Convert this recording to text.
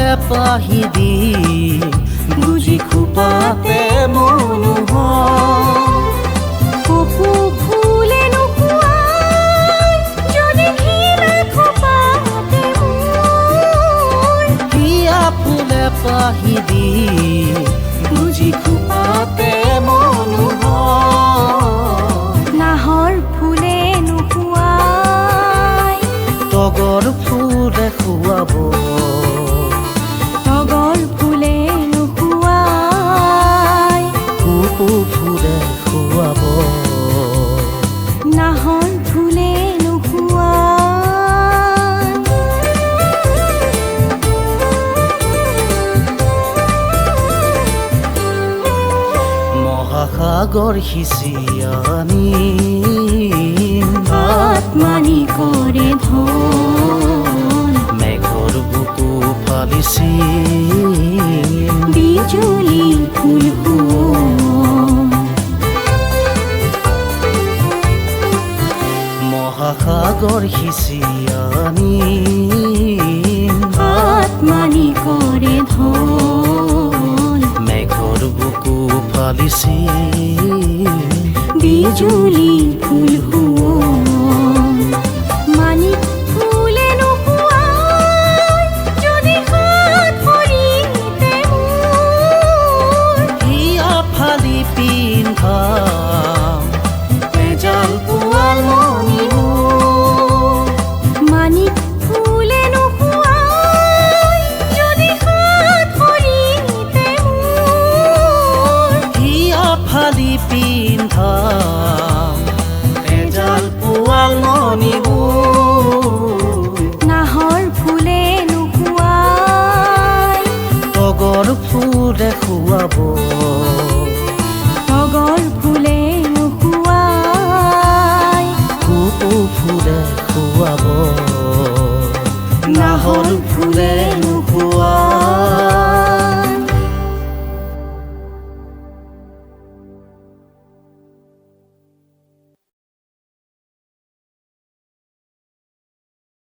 ফুলে পাহি দি গুজি খোপাতে মনোহ কপু ফুলে নুকুৱাই যদি ঘিলা খোপাতে মোৰ হিয়া ফুলে পাহি দি গুজি খোপাতে মনোহ নাহৰ ফুলে নুকুৱাই তগৰ ফুলে খুৱাব তগৰ ফুলে নুকুৱাই কপু ফুলে খুৱাব নাহৰ ফুলে নুকুৱাই মহাসাগৰ সিঁচি আনি আত্মানি কৰে ধন মেঘৰ বুকু ফালিছি বিজুলী ফুল মহাসাগৰ সিঁচি আনি আত্মানি কৰে ধন মেঘৰ বুকু ফালিছি বিজুলী ফুল মানিক ফুলে নুকুৱাই যদি হাত ভৰিতে মোৰ হিয়া ফালি পিন্ধা এজাল পোৱাল মণি মোৰ মানিক ফুলে নুকুৱাই যদি হাত ভৰিতে মোৰ হিয়া ফালি পিন্ধা